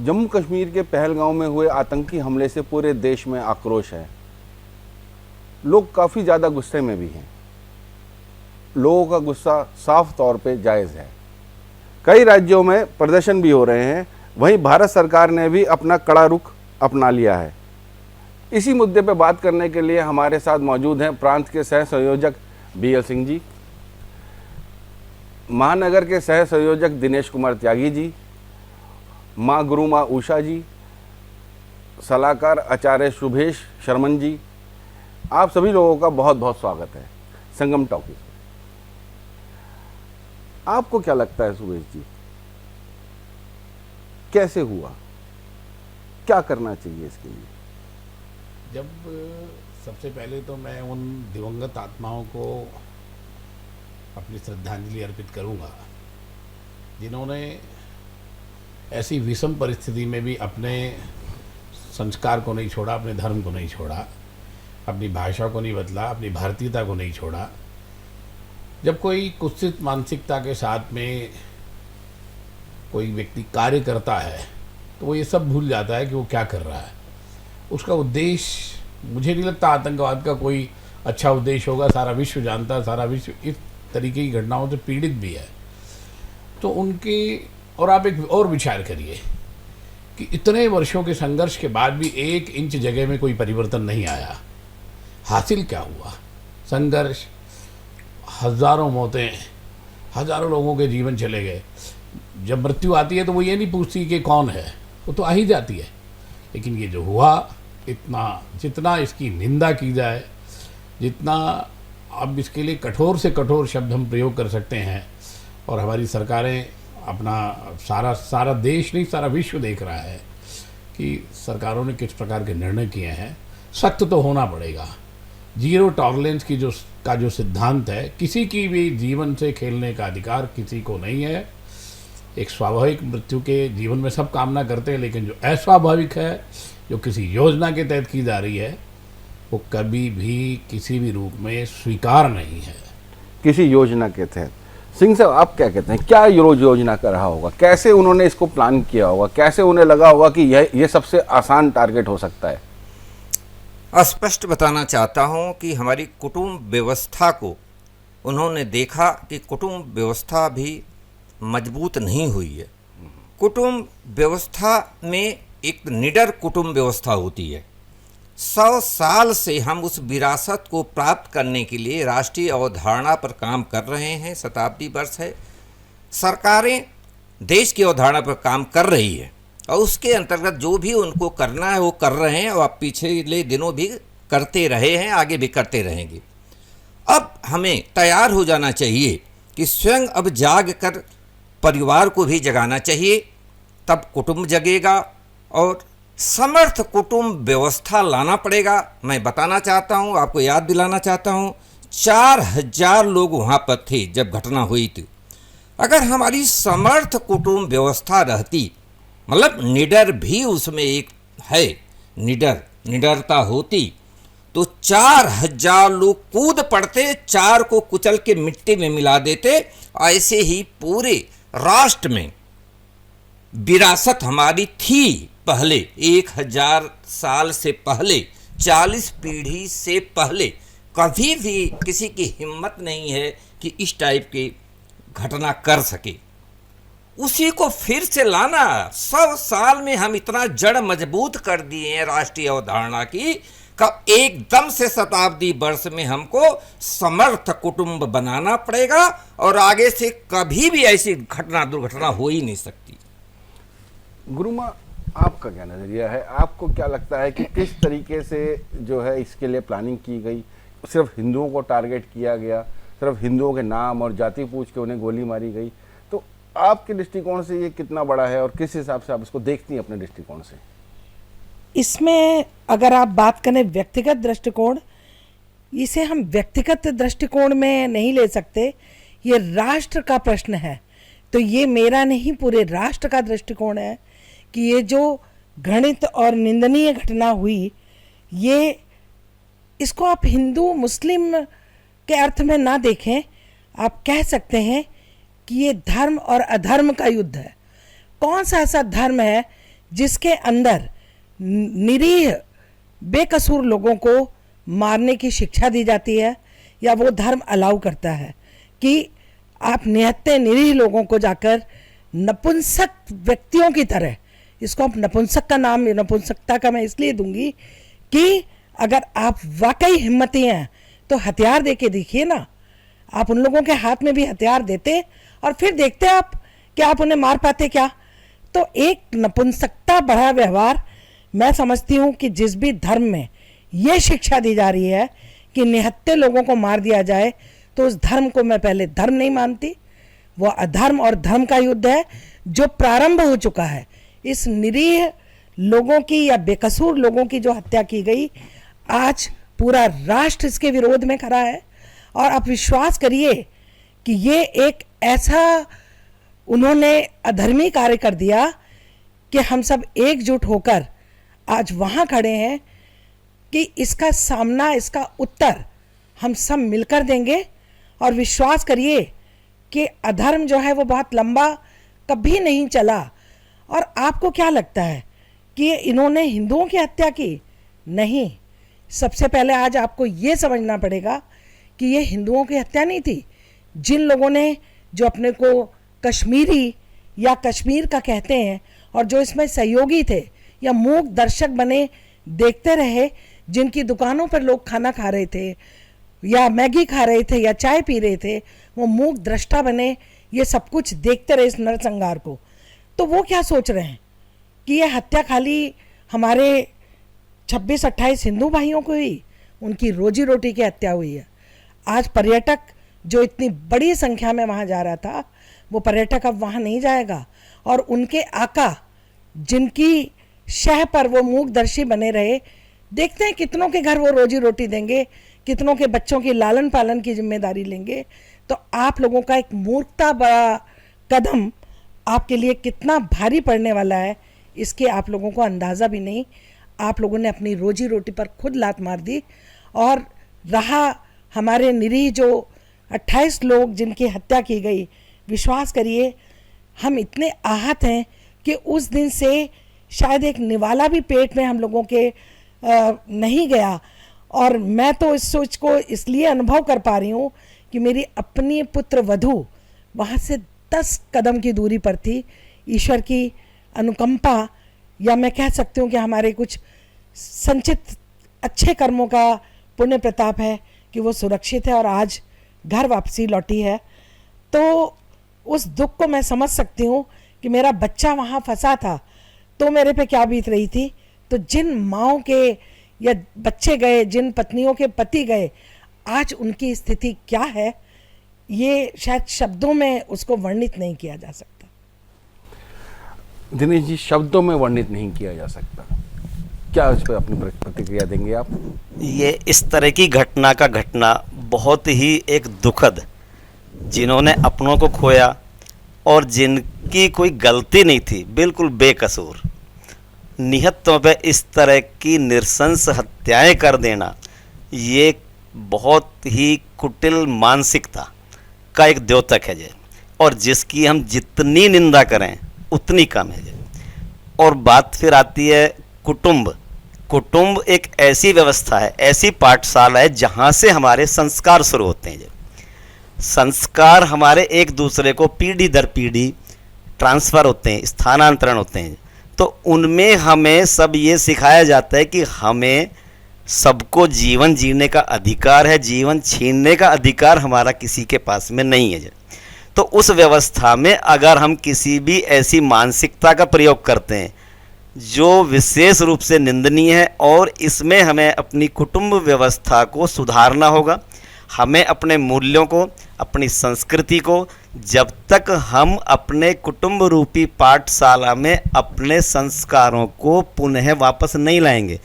जम्मू कश्मीर के पहलगांव में हुए आतंकी हमले से पूरे देश में आक्रोश है। लोग काफ़ी ज़्यादा गुस्से में भी हैं। लोगों का गुस्सा साफ तौर पे जायज़ है। कई राज्यों में प्रदर्शन भी हो रहे हैं। वहीं भारत सरकार ने भी अपना कड़ा रुख अपना लिया है। इसी मुद्दे पर बात करने के लिए हमारे साथ मौजूद हैं प्रांत के सह संयोजक BL सिंह जी, महानगर के सह संयोजक दिनेश कुमार त्यागी जी, माँ गुरु माँ उषा जी, सलाहकार आचार्य शुभेश शर्मन जी। आप सभी लोगों का बहुत बहुत स्वागत है संगम टॉकीज में। आपको क्या लगता है शुभेश जी, कैसे हुआ, क्या करना चाहिए इसके लिए? जब सबसे पहले तो मैं उन दिवंगत आत्माओं को अपनी श्रद्धांजलि अर्पित करूंगा जिन्होंने ऐसी विषम परिस्थिति में भी अपने संस्कार को नहीं छोड़ा, अपने धर्म को नहीं छोड़ा, अपनी भाषा को नहीं बदला, अपनी भारतीयता को नहीं छोड़ा। जब कोई कुत्सित मानसिकता के साथ में कोई व्यक्ति कार्य करता है तो वो ये सब भूल जाता है कि वो क्या कर रहा है। उसका उद्देश्य, मुझे नहीं लगता आतंकवाद का कोई अच्छा उद्देश्य होगा। सारा विश्व जानता है, सारा विश्व इस तरीके की घटनाओं से पीड़ित भी है। तो उनके, और आप एक और विचार करिए कि इतने वर्षों के संघर्ष के बाद भी 1 इंच जगह में कोई परिवर्तन नहीं आया। हासिल क्या हुआ? संघर्ष, हजारों मौतें, हजारों लोगों के जीवन चले गए। जब मृत्यु आती है तो वो ये नहीं पूछती कि कौन है, वो तो आ ही जाती है। लेकिन ये जो हुआ, इतना, जितना इसकी निंदा की जाए, जितना अब इसके लिए कठोर से कठोर शब्द हम प्रयोग कर सकते हैं, और हमारी सरकारें, अपना सारा देश नहीं, सारा विश्व देख रहा है कि सरकारों ने किस प्रकार के निर्णय किए हैं। सख्त तो होना पड़ेगा। जीरो टॉलरेंस की जो सिद्धांत है, किसी की भी जीवन से खेलने का अधिकार किसी को नहीं है। एक स्वाभाविक मृत्यु के जीवन में सब कामना करते हैं, लेकिन जो अस्वाभाविक है, जो किसी योजना के तहत की जा रही है, वो कभी भी किसी भी रूप में स्वीकार नहीं है। किसी योजना के तहत, सिंह साहब आप क्या कहते हैं, क्या योजना कर रहा होगा? कैसे उन्होंने इसको प्लान किया होगा? कैसे उन्हें लगा होगा कि ये सबसे आसान टारगेट हो सकता है? स्पष्ट बताना चाहता हूं कि हमारी कुटुंब व्यवस्था को उन्होंने देखा कि कुटुंब व्यवस्था भी मजबूत नहीं हुई है। कुटुंब व्यवस्था में एक निडर कुटुंब व्यवस्था होती है। 100 साल से हम उस विरासत को प्राप्त करने के लिए राष्ट्रीय अवधारणा पर काम कर रहे हैं। शताब्दी वर्ष है, सरकारें देश की अवधारणा पर काम कर रही है, और उसके अंतर्गत जो भी उनको करना है वो कर रहे हैं, और आप पिछले दिनों भी करते रहे हैं, आगे भी करते रहेंगे। अब हमें तैयार हो जाना चाहिए कि स्वयं अब जाग कर परिवार को भी जगाना चाहिए, तब कुटुंब जगेगा और समर्थ कुटुंब व्यवस्था लाना पड़ेगा। मैं बताना चाहता हूँ, आपको याद दिलाना चाहता हूँ, 4000 लोग वहाँ पर थे जब घटना हुई थी। अगर हमारी समर्थ कुटुंब व्यवस्था रहती, मतलब निडर भी उसमें एक है, निडरता होती, तो 4000 लोग कूद पड़ते, 4 को कुचल के मिट्टी में मिला देते। ऐसे ही पूरे राष्ट्र में विरासत हमारी थी पहले, 1000 साल से पहले, 40 पीढ़ी से पहले कभी भी किसी की हिम्मत नहीं है कि इस टाइप की घटना कर सके। उसी को फिर से लाना, 100 साल में हम इतना जड़ मजबूत कर दिए हैं राष्ट्रीय अवधारणा की, कब एकदम से शताब्दी वर्ष में हमको समर्थ कुटुंब बनाना पड़ेगा, और आगे से कभी भी ऐसी दुर्घटना हो ही नहीं सकती। गुरुमा, आपका क्या नजरिया है? आपको क्या लगता है कि किस तरीके से जो है इसके लिए प्लानिंग की गई? सिर्फ हिंदुओं को टारगेट किया गया, सिर्फ हिंदुओं के नाम और जाति पूछ के उन्हें गोली मारी गई? तो आपके दृष्टिकोण से ये कितना बड़ा है और किस हिसाब से आप इसको देखती हैं अपने दृष्टिकोण से? इसमें अगर आप बात करें व्यक्तिगत दृष्टिकोण, इसे हम व्यक्तिगत दृष्टिकोण में नहीं ले सकते। ये राष्ट्र का प्रश्न है। तो ये मेरा नहीं, पूरे राष्ट्र का दृष्टिकोण है कि ये जो घृणित और निंदनीय घटना हुई, ये इसको आप हिंदू मुस्लिम के अर्थ में ना देखें। आप कह सकते हैं कि ये धर्म और अधर्म का युद्ध है। कौन सा ऐसा धर्म है जिसके अंदर निरीह बेकसूर लोगों को मारने की शिक्षा दी जाती है, या वो धर्म अलाउ करता है कि आप निहत्थे निरीह लोगों को जाकर नपुंसक व्यक्तियों की तरह, इसको आप नपुंसक का नाम नपुंसकता का मैं इसलिए दूंगी कि अगर आप वाकई हिम्मती हैं तो हथियार दे के देखिए ना। आप उन लोगों के हाथ में भी हथियार देते और फिर देखते आप कि आप उन्हें मार पाते क्या। तो एक नपुंसकता भरा व्यवहार, मैं समझती हूँ कि जिस भी धर्म में ये शिक्षा दी जा रही है कि निहत्थे लोगों को मार दिया जाए, तो उस धर्म को मैं पहले धर्म नहीं मानती। वो अधर्म और धर्म का युद्ध है जो प्रारंभ हो चुका है। इस निरीह लोगों की या बेकसूर लोगों की जो हत्या की गई, आज पूरा राष्ट्र इसके विरोध में खड़ा है। और आप विश्वास करिए कि ये एक ऐसा उन्होंने अधर्मी कार्य कर दिया कि हम सब एकजुट होकर आज वहाँ खड़े हैं कि इसका सामना, इसका उत्तर हम सब मिलकर देंगे। और विश्वास करिए कि अधर्म जो है वो बहुत लंबा कभी नहीं चला। और आपको क्या लगता है कि इन्होंने हिंदुओं की हत्या की? नहीं। सबसे पहले आज आपको ये समझना पड़ेगा कि ये हिंदुओं की हत्या नहीं थी। जिन लोगों ने, जो अपने को कश्मीरी या कश्मीर का कहते हैं और जो इसमें सहयोगी थे या मूक दर्शक बने देखते रहे, जिनकी दुकानों पर लोग खाना खा रहे थे या मैगी खा रहे थे या चाय पी रहे थे, वो मूक दृष्टा बने, ये सब कुछ देखते रहे इस नरसंहार को। तो वो क्या सोच रहे हैं कि ये हत्या खाली हमारे 26-28 हिंदू भाइयों को हुई? उनकी रोजी रोटी की हत्या हुई है। आज पर्यटक जो इतनी बड़ी संख्या में वहाँ जा रहा था, वो पर्यटक अब वहाँ नहीं जाएगा। और उनके आका, जिनकी शह पर वो मूकदर्शी बने रहे, देखते हैं कितनों के घर वो रोजी रोटी देंगे, कितनों के बच्चों की लालन पालन की जिम्मेदारी लेंगे। तो आप लोगों का एक मूर्खता बड़ा कदम आपके लिए कितना भारी पड़ने वाला है, इसके आप लोगों को अंदाज़ा भी नहीं। आप लोगों ने अपनी रोजी रोटी पर खुद लात मार दी। और रहा हमारे निरीह जो 28 लोग जिनकी हत्या की गई, विश्वास करिए हम इतने आहत हैं कि उस दिन से शायद एक निवाला भी पेट में हम लोगों के नहीं गया। और मैं तो इस सोच को इसलिए अनुभव कर पा रही हूँ कि मेरी अपनी पुत्र वधू वहाँ से 10 कदम की दूरी पर थी। ईश्वर की अनुकंपा, या मैं कह सकती हूँ कि हमारे कुछ संचित अच्छे कर्मों का पुण्य प्रताप है कि वो सुरक्षित है और आज घर वापसी लौटी है। तो उस दुख को मैं समझ सकती हूँ कि मेरा बच्चा वहाँ फंसा था तो मेरे पे क्या बीत रही थी। तो जिन माँओं के या बच्चे गए, जिन पत्नियों के पति गए, आज उनकी स्थिति क्या है, ये शायद शब्दों में उसको वर्णित नहीं किया जा सकता। दिनेश जी, शब्दों में वर्णित नहीं किया जा सकता। क्या इस पर अपनी प्रतिक्रिया देंगे आप? ये इस तरह की घटना का घटना बहुत ही एक दुखद, जिन्होंने अपनों को खोया और जिनकी कोई गलती नहीं थी, बिल्कुल बेकसूर निहत्तों पे इस तरह की नृशंस हत्याएं कर देना, ये बहुत ही कुटिल मानसिकता का एक द्योतक है जे, और जिसकी हम जितनी निंदा करें उतनी कम है जे। और बात फिर आती है कुटुंब। कुटुंब एक ऐसी व्यवस्था है, ऐसी पाठशाला है जहाँ से हमारे संस्कार शुरू होते हैं जे। संस्कार हमारे एक दूसरे को पीढ़ी दर पीढ़ी ट्रांसफ़र होते हैं, स्थानांतरण होते हैं। तो उनमें हमें सब ये सिखाया जाता है कि हमें सबको जीवन जीने का अधिकार है, जीवन छीनने का अधिकार हमारा किसी के पास में नहीं है। तो उस व्यवस्था में अगर हम किसी भी ऐसी मानसिकता का प्रयोग करते हैं जो विशेष रूप से निंदनीय है, और इसमें हमें अपनी कुटुंब व्यवस्था को सुधारना होगा। हमें अपने मूल्यों को, अपनी संस्कृति को, जब तक हम अपने कुटुंब रूपी पाठशाला में अपने संस्कारों को पुनः वापस नहीं लाएंगे,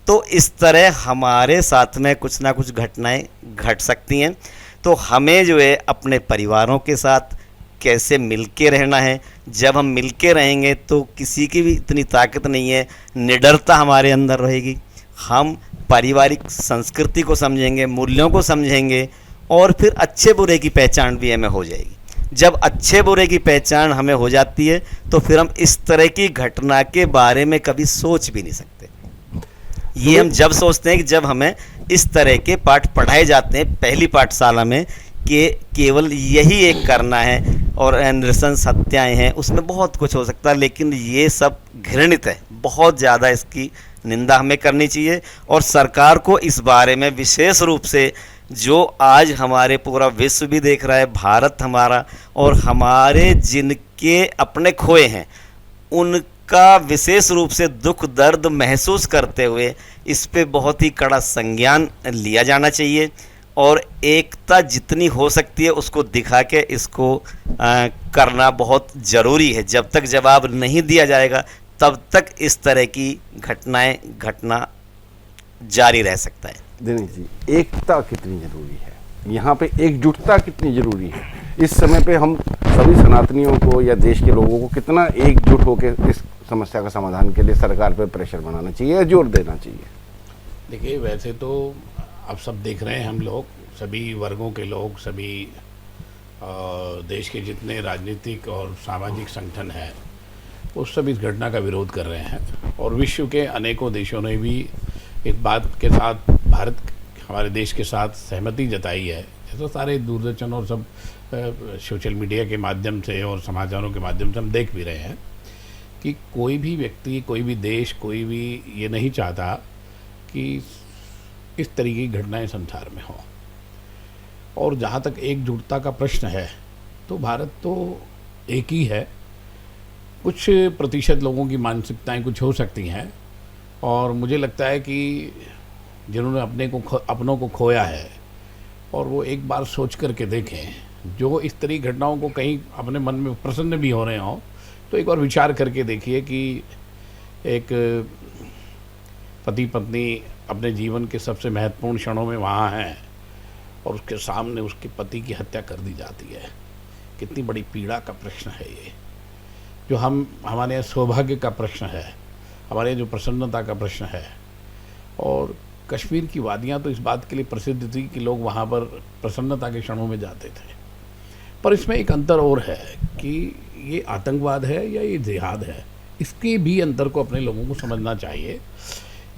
तो इस तरह हमारे साथ में कुछ ना कुछ घटनाएं घट सकती हैं। तो हमें जो है अपने परिवारों के साथ कैसे मिलके रहना है। जब हम मिलके रहेंगे तो किसी की भी इतनी ताकत नहीं है, निडरता हमारे अंदर रहेगी। हम पारिवारिक संस्कृति को समझेंगे, मूल्यों को समझेंगे, और फिर अच्छे बुरे की पहचान भी हमें हो जाएगी। जब अच्छे बुरे की पहचान हमें हो जाती है तो फिर हम इस तरह की घटना के बारे में कभी सोच भी नहीं सकते। ये हम जब सोचते हैं कि जब हमें इस तरह के पाठ पढ़ाए जाते हैं पहली पाठशाला में कि केवल यही एक करना है और नृशंस हत्याएं हैं, उसमें बहुत कुछ हो सकता है, लेकिन ये सब घृणित है। बहुत ज़्यादा इसकी निंदा हमें करनी चाहिए और सरकार को इस बारे में विशेष रूप से, जो आज हमारे पूरा विश्व भी देख रहा है, भारत हमारा, और हमारे जिनके अपने खोए हैं उनका विशेष रूप से दुख दर्द महसूस करते हुए इस पे बहुत ही कड़ा संज्ञान लिया जाना चाहिए और एकता जितनी हो सकती है उसको दिखा के इसको करना बहुत ज़रूरी है। जब तक जवाब नहीं दिया जाएगा तब तक इस तरह की घटनाएं घटना जारी रह सकता है। दिनेश जी, एकता कितनी जरूरी है, यहाँ पे एकजुटता कितनी जरूरी है? इस समय पे हम सभी सनातनियों को या देश के लोगों को कितना एकजुट होकर इस समस्या का समाधान के लिए सरकार पे प्रेशर बनाना चाहिए या जोर देना चाहिए? देखिए, वैसे तो अब सब देख रहे हैं, हम लोग सभी वर्गों के लोग, सभी देश के जितने राजनीतिक और सामाजिक संगठन हैं वो सब इस घटना का विरोध कर रहे हैं और विश्व के अनेकों देशों ने भी इस बात के साथ भारत हमारे देश के साथ सहमति जताई है। जैसे सारे दूरदर्शन और सब सोशल मीडिया के माध्यम से और समाचारों के माध्यम से हम देख भी रहे हैं कि कोई भी व्यक्ति, कोई भी देश, कोई भी ये नहीं चाहता कि इस तरीके की घटनाएं संसार में हों। और जहाँ तक एकजुटता का प्रश्न है तो भारत तो एक ही है। कुछ प्रतिशत लोगों की मानसिकताएं कुछ हो सकती हैं और मुझे लगता है कि जिन्होंने अपनों को खोया है और वो एक बार सोच करके देखें, जो इस तरह की घटनाओं को कहीं अपने मन में प्रसन्न भी हो रहे हों तो एक बार विचार करके देखिए कि एक पति पत्नी अपने जीवन के सबसे महत्वपूर्ण क्षणों में वहाँ हैं और उसके सामने उसके पति की हत्या कर दी जाती है। कितनी बड़ी पीड़ा का प्रश्न है ये, जो हमारे यहाँ सौभाग्य का प्रश्न है, हमारे यहाँ जो प्रसन्नता का प्रश्न है। और कश्मीर की वादियाँ तो इस बात के लिए प्रसिद्ध थी कि लोग वहाँ पर प्रसन्नता के क्षणों में जाते थे। पर इसमें एक अंतर और है कि ये आतंकवाद है या ये जिहाद है, इसके भी अंतर को अपने लोगों को समझना चाहिए।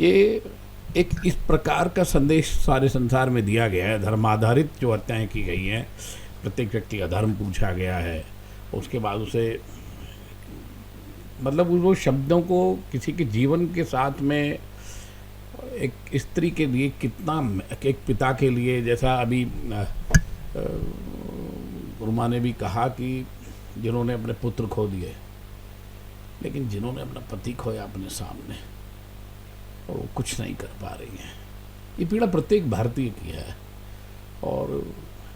ये एक इस प्रकार का संदेश सारे संसार में दिया गया है, धर्माधारित जो हत्याएं की गई हैं, प्रत्येक व्यक्ति का धर्म पूछा गया है, उसके बाद उसे मतलब वो शब्दों को किसी के जीवन के साथ में एक स्त्री के लिए कितना, एक पिता के लिए, जैसा अभी गुरुमा ने भी कहा कि जिन्होंने अपने पुत्र खो दिए, लेकिन जिन्होंने अपना पति खोया अपने सामने और वो कुछ नहीं कर पा रही हैं, ये पीड़ा प्रत्येक भारतीय की है। और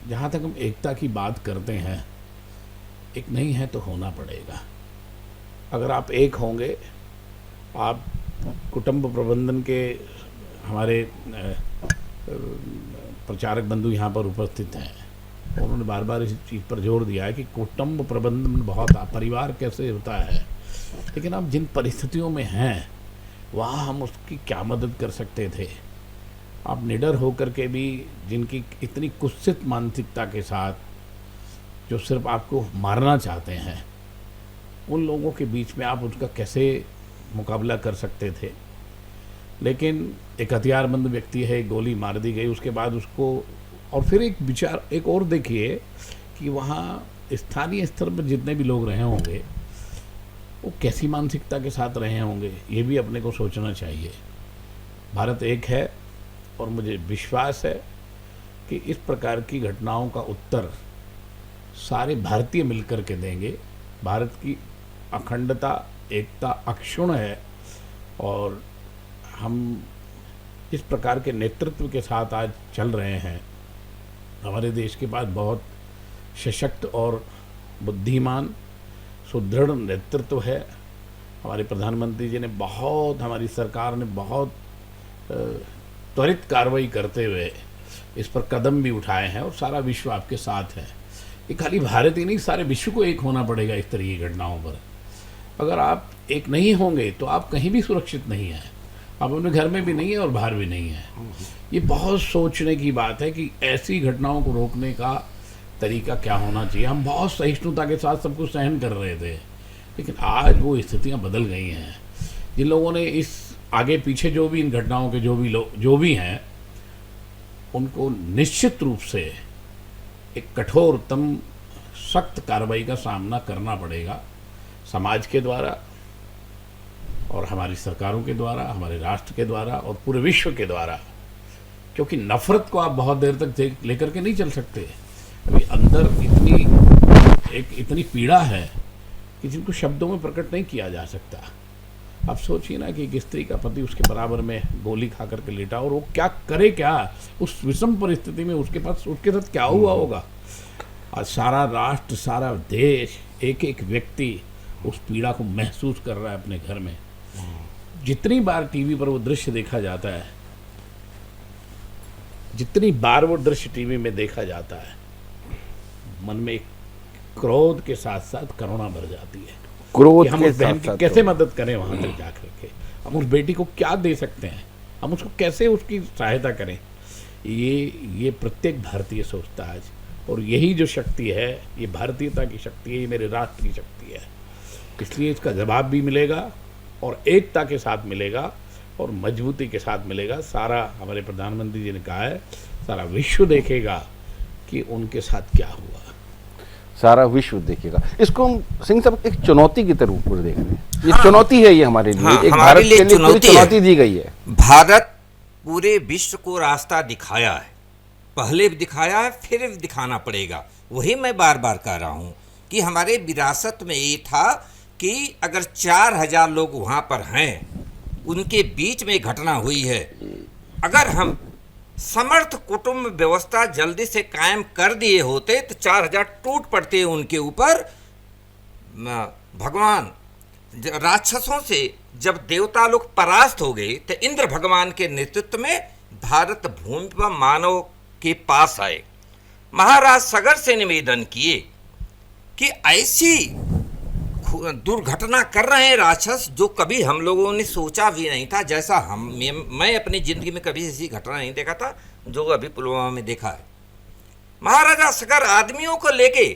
जहाँ तक हम एकता की बात करते हैं, एक नहीं है तो होना पड़ेगा। अगर आप एक होंगे, आप कुटुंब प्रबंधन के हमारे प्रचारक बंधु यहाँ पर उपस्थित हैं, उन्होंने बार बार इस चीज़ पर जोर दिया है कि कुटुंब प्रबंधन बहुत, परिवार कैसे होता है, लेकिन आप जिन परिस्थितियों में हैं वहाँ हम उसकी क्या मदद कर सकते थे। आप निडर होकर के भी जिनकी इतनी कुत्सित मानसिकता के साथ, जो सिर्फ आपको मारना चाहते हैं, उन लोगों के बीच में आप उसका कैसे मुकाबला कर सकते थे। लेकिन एक हथियारबंद व्यक्ति है, गोली मार दी गई, उसके बाद उसको, और फिर एक विचार एक और देखिए कि वहाँ स्थानीय स्तर पर जितने भी लोग रहे होंगे वो कैसी मानसिकता के साथ रहे होंगे, ये भी अपने को सोचना चाहिए। भारत एक है और मुझे विश्वास है कि इस प्रकार की घटनाओं का उत्तर सारे भारतीय मिलकर के देंगे। भारत की अखंडता, एकता अक्षुण्ण है और हम इस प्रकार के नेतृत्व के साथ आज चल रहे हैं। हमारे देश के पास बहुत सशक्त और बुद्धिमान, सुदृढ़ नेतृत्व है। हमारे प्रधानमंत्री जी ने बहुत, हमारी सरकार ने बहुत त्वरित कार्रवाई करते हुए इस पर कदम भी उठाए हैं और सारा विश्व आपके साथ है। ये खाली भारत ही नहीं, सारे विश्व को एक होना पड़ेगा इस तरह की घटनाओं पर। अगर आप एक नहीं होंगे तो आप कहीं भी सुरक्षित नहीं हैं, आप अपने घर में भी नहीं है और बाहर भी नहीं है। ये बहुत सोचने की बात है कि ऐसी घटनाओं को रोकने का तरीका क्या होना चाहिए। हम बहुत सहिष्णुता के साथ सब कुछ सहन कर रहे थे, लेकिन आज वो स्थितियां बदल गई हैं। जिन लोगों ने इस आगे पीछे जो भी इन घटनाओं के जो भी हैं, उनको निश्चित रूप से एक कठोरतम सख्त कार्रवाई का सामना करना पड़ेगा, समाज के द्वारा और हमारी सरकारों के द्वारा, हमारे राष्ट्र के द्वारा और पूरे विश्व के द्वारा। क्योंकि नफरत को आप बहुत देर तक लेकर के नहीं चल सकते। अभी अंदर इतनी पीड़ा है कि जिनको शब्दों में प्रकट नहीं किया जा सकता। आप सोचिए ना कि एक स्त्री का पति उसके बराबर में गोली खा करके लेटा, और वो क्या करे, क्या उस विषम परिस्थिति में उसके साथ क्या हुआ होगा। आज सारा राष्ट्र, सारा देश, एक एक व्यक्ति उस पीड़ा को महसूस कर रहा है अपने घर में। जितनी बार टीवी पर वो दृश्य देखा जाता है, जितनी बार वो दृश्य टीवी में देखा जाता है, मन में एक क्रोध के साथ साथ करुणा भर जाती है। क्रोध हम के उस बहन साथ की साथ कैसे मदद करें वहां तक जाकर के, हम उस बेटी को क्या दे सकते हैं, हम उसको कैसे उसकी सहायता करें। ये प्रत्येक भारतीय सोचता है आज। और यही जो शक्ति है, ये भारतीयता की शक्ति है, ये मेरे राष्ट्र की शक्ति है। इसलिए इसका जवाब भी मिलेगा और एकता के साथ मिलेगा और मजबूती के साथ मिलेगा। सारा, हमारे प्रधानमंत्री जी ने कहा है, सारा विश्व देखेगा कि उनके साथ क्या हुआ। सारा विश्व देखेगा। इसको हम सिंह साहब एक चुनौती की तरह ऊपर देख रहे हैं। ये चुनौती है, ये हमारे लिए एक हमारे भारत लिए के लिए पूरी चुनौती है। चुनौती दी गई है। भारत पूरे विश्व को रास्ता दिखाया है, पहले भी दिखाया है, फिर भी दिखाना पड़ेगा। वही मैं बार बार कह रहा हूँ कि हमारे विरासत में ये था कि अगर 4000 लोग वहाँ पर हैं, उनके बीच में घटना हुई है, अगर हम समर्थ कुटुंब व्यवस्था जल्दी से कायम कर दिए होते तो 4000 टूट पड़ते उनके ऊपर। भगवान राक्षसों से जब देवता लोग परास्त हो गए तो इंद्र भगवान के नेतृत्व में भारत भूमि पर मानव के पास आए, महाराज सगर से निवेदन किए कि ऐसी दुर्घटना कर रहे हैं राक्षस जो कभी हम लोगों ने सोचा भी नहीं था। जैसा मैं अपनी जिंदगी में कभी ऐसी घटना नहीं देखा था जो अभी पुलवामा में देखा है। महाराजा सगर आदमियों को लेके,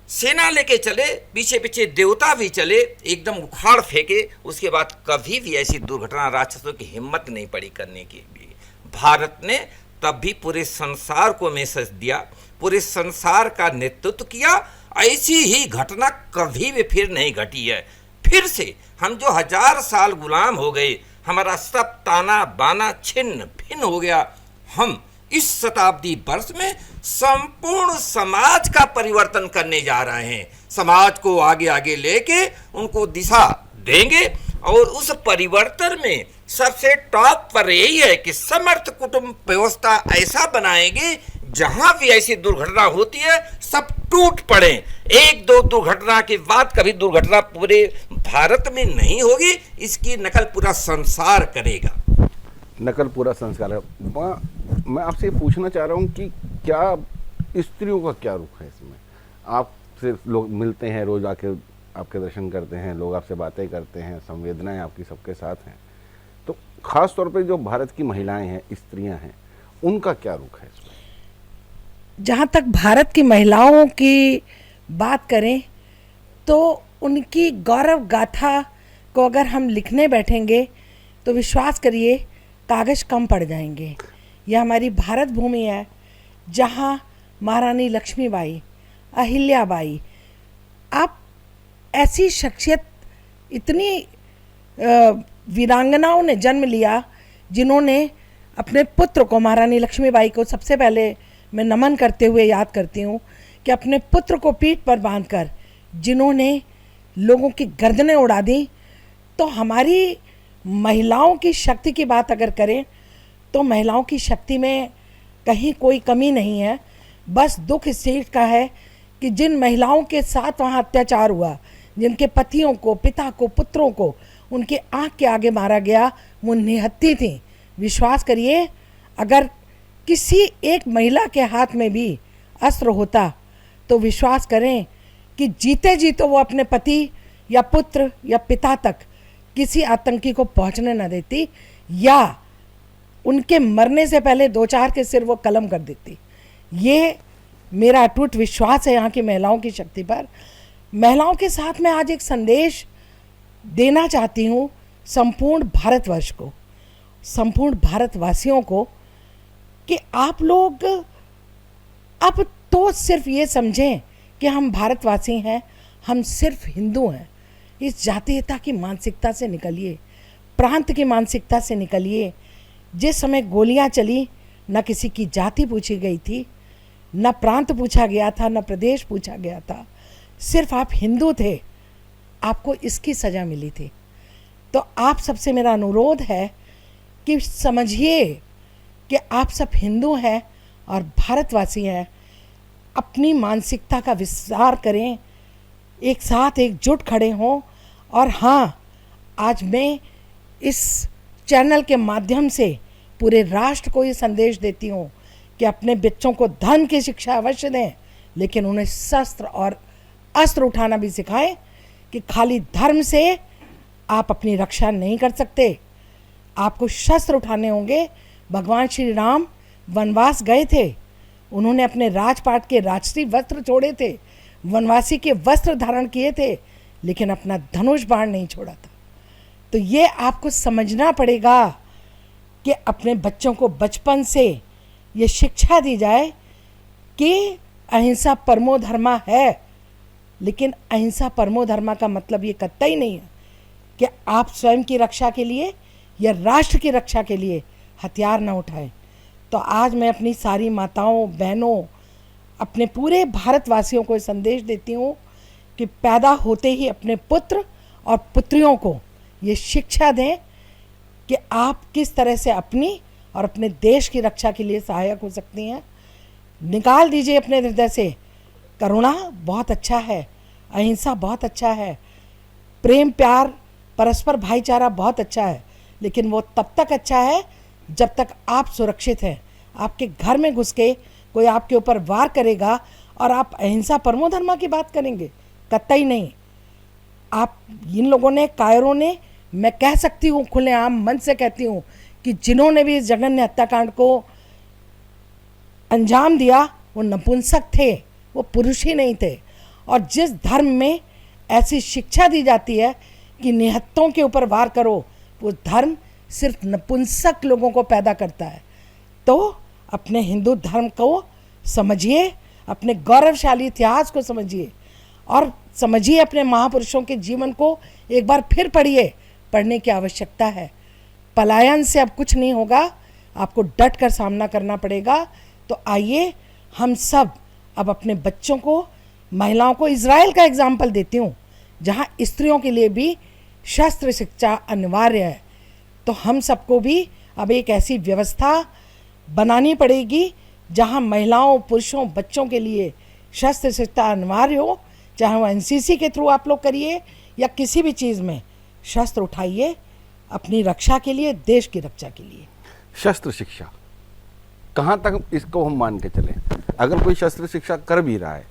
सेना लेके चले, पीछे पीछे देवता भी चले, एकदम उखाड़ फेंके। उसके बाद कभी भी ऐसी दुर्घटना राक्षसों की हिम्मत नहीं पड़ी करने की। भारत ने तब भी पूरे संसार को मैसेज दिया, पूरे संसार का नेतृत्व किया। ऐसी ही घटना कभी भी फिर नहीं घटी है। फिर से हम जो 1000 साल गुलाम हो गए, हमारा सब ताना बाना छिन्न भिन्न हो गया। हम इस शताब्दी वर्ष में संपूर्ण समाज का परिवर्तन करने जा रहे हैं। समाज को आगे आगे लेके उनको दिशा देंगे और उस परिवर्तन में सबसे टॉप पर यही है कि समर्थ कुटुंब व्यवस्था ऐसा बनाएंगे जहां भी ऐसी दुर्घटना होती है सब टूट पड़े। एक दो दुर्घटना के बाद कभी दुर्घटना पूरे भारत में नहीं होगी, इसकी नकल पूरा संसार करेगा। नकल पूरा संस्कार है। मैं आपसे पूछना चाह रहा हूँ कि क्या स्त्रियों का क्या रुख है इसमें? आपसे लोग मिलते हैं, रोज आके आपके दर्शन करते हैं, लोग आपसे बातें करते हैं, संवेदनाएं आपकी सबके साथ हैं, तो खास तौर पे जो भारत की महिलाएं हैं, स्त्रियां हैं, उनका क्या रुख है इसमें? जहाँ तक भारत की महिलाओं की बात करें तो उनकी गौरव गाथा को अगर हम लिखने बैठेंगे तो विश्वास करिए कागज़ कम पड़ जाएंगे। यह हमारी भारत भूमि है जहाँ महारानी लक्ष्मीबाई, अहिल्याबाई, आप ऐसी शख्सियत, इतनी वीरांगनाओं ने जन्म लिया जिन्होंने अपने पुत्र को, महारानी लक्ष्मीबाई को सबसे पहले मैं नमन करते हुए याद करती हूँ कि अपने पुत्र को पीठ पर बांधकर जिन्होंने लोगों की गर्दनें उड़ा दी। तो हमारी महिलाओं की शक्ति की बात अगर करें तो महिलाओं की शक्ति में कहीं कोई कमी नहीं है। बस दुख इस चीज़ का है कि जिन महिलाओं के साथ वहाँ अत्याचार हुआ, जिनके पतियों को, पिता को, पुत्रों को उनके आँख के आगे मारा गया, वो निहत्थी थी। विश्वास करिए अगर किसी एक महिला के हाथ में भी अस्त्र होता तो विश्वास करें कि जीते जी तो वो अपने पति या पुत्र या पिता तक किसी आतंकी को पहुंचने न देती, या उनके मरने से पहले 2-4 के सिर वो कलम कर देती। ये मेरा अटूट विश्वास है यहाँ की महिलाओं की शक्ति पर। महिलाओं के साथ मैं आज एक संदेश देना चाहती हूँ संपूर्ण भारतवर्ष को, संपूर्ण भारतवासियों को, कि आप लोग अब तो सिर्फ ये समझें कि हम भारतवासी हैं, हम सिर्फ हिंदू हैं। इस जातीयता की मानसिकता से निकलिए, प्रांत की मानसिकता से निकलिए। जिस समय गोलियां चली, न किसी की जाति पूछी गई थी, न प्रांत पूछा गया था, न प्रदेश पूछा गया था, सिर्फ आप हिंदू थे, आपको इसकी सज़ा मिली थी। तो आप सबसे मेरा अनुरोध है कि समझिए कि आप सब हिंदू हैं और भारतवासी हैं। अपनी मानसिकता का विस्तार करें, एक साथ एकजुट खड़े हों। और हाँ, आज मैं इस चैनल के माध्यम से पूरे राष्ट्र को ये संदेश देती हूँ कि अपने बच्चों को धर्म की शिक्षा अवश्य दें, लेकिन उन्हें शस्त्र और अस्त्र उठाना भी सिखाएं कि खाली धर्म से आप अपनी रक्षा नहीं कर सकते, आपको शस्त्र उठाने होंगे। भगवान श्री राम वनवास गए थे, उन्होंने अपने राजपाट के राजसी वस्त्र छोड़े थे, वनवासी के वस्त्र धारण किए थे, लेकिन अपना धनुष बाण नहीं छोड़ा था। तो ये आपको समझना पड़ेगा कि अपने बच्चों को बचपन से ये शिक्षा दी जाए कि अहिंसा परमो धर्मा है। लेकिन अहिंसा परमो धर्मा का मतलब ये कतई नहीं है कि आप स्वयं की रक्षा के लिए या राष्ट्र की रक्षा के लिए हथियार न उठाएं। तो आज मैं अपनी सारी माताओं, बहनों, अपने पूरे भारतवासियों को संदेश देती हूँ कि पैदा होते ही अपने पुत्र और पुत्रियों को ये शिक्षा दें कि आप किस तरह से अपनी और अपने देश की रक्षा के लिए सहायक हो सकती हैं। निकाल दीजिए अपने हृदय से, करुणा बहुत अच्छा है, अहिंसा बहुत अच्छा है, प्रेम प्यार परस्पर भाईचारा बहुत अच्छा है, लेकिन वो तब तक अच्छा है जब तक आप सुरक्षित हैं। आपके घर में घुस के कोई आपके ऊपर वार करेगा और आप अहिंसा परमो धर्मा की बात करेंगे, कतई नहीं। आप इन लोगों ने, कायरों ने, मैं कह सकती हूँ खुलेआम मन से कहती हूँ कि जिन्होंने भी इस जघन्य हत्याकांड को अंजाम दिया वो नपुंसक थे, वो पुरुष ही नहीं थे। और जिस धर्म में ऐसी शिक्षा दी जाती है कि निहत्तों के ऊपर वार करो, वो धर्म सिर्फ नपुंसक लोगों को पैदा करता है। तो अपने हिंदू धर्म को समझिए, अपने गौरवशाली इतिहास को समझिए और समझिए अपने महापुरुषों के जीवन को एक बार फिर पढ़िए। पढ़ने की आवश्यकता है। पलायन से अब कुछ नहीं होगा, आपको डट कर सामना करना पड़ेगा। तो आइए हम सब अब अपने बच्चों को, महिलाओं को, इजराइल का एग्जाम्पल देती हूँ जहाँ स्त्रियों के लिए भी शस्त्र शिक्षा अनिवार्य है। तो हम सबको भी अब एक ऐसी व्यवस्था बनानी पड़ेगी जहाँ महिलाओं, पुरुषों, बच्चों के लिए शस्त्र शिक्षा अनिवार्य हो। चाहे वो एनसीसी के थ्रू आप लोग करिए या किसी भी चीज़ में, शस्त्र उठाइए अपनी रक्षा के लिए, देश की रक्षा के लिए। शस्त्र शिक्षा कहाँ तक इसको हम मान के चलें? अगर कोई शस्त्र शिक्षा कर भी रहा है,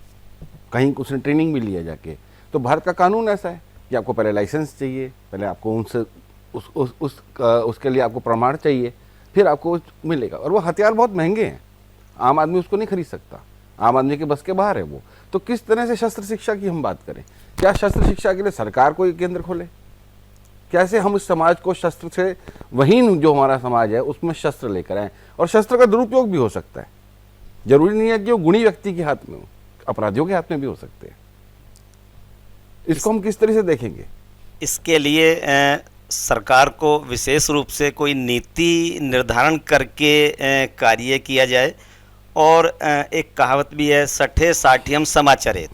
कहीं उसने ट्रेनिंग भी लिया जाके, तो भारत का कानून ऐसा है कि आपको पहले लाइसेंस चाहिए, पहले आपको उनसे उसके लिए आपको प्रमाण चाहिए, फिर आपको मिलेगा। और वो हथियार बहुत महंगे हैं, आम आदमी उसको नहीं खरीद सकता, आम आदमी के बस के बाहर है वो। तो किस तरह से शस्त्र शिक्षा की हम बात करें? क्या शस्त्र शिक्षा के लिए सरकार कोई केंद्र खोले? कैसे हम इस समाज को शस्त्र से, वही जो हमारा समाज है उसमें शस्त्र लेकर आए? और शस्त्र का दुरुपयोग भी हो सकता है, जरूरी नहीं है कि वो गुणी व्यक्ति के हाथ में हो, अपराधियों के हाथ में भी हो सकते हैं। इसको हम किस तरह से देखेंगे? इसके लिए सरकार को विशेष रूप से कोई नीति निर्धारण करके कार्य किया जाए। और एक कहावत भी है, सठे साठियम समाचरेत,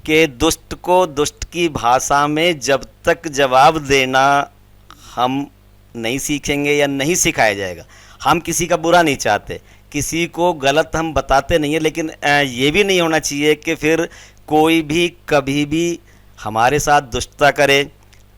कि दुष्ट को दुष्ट की भाषा में जब तक जवाब देना हम नहीं सीखेंगे या नहीं सिखाया जाएगा। हम किसी का बुरा नहीं चाहते, किसी को गलत हम बताते नहीं हैं, लेकिन ये भी नहीं होना चाहिए कि फिर कोई भी कभी भी हमारे साथ दुष्टता करे,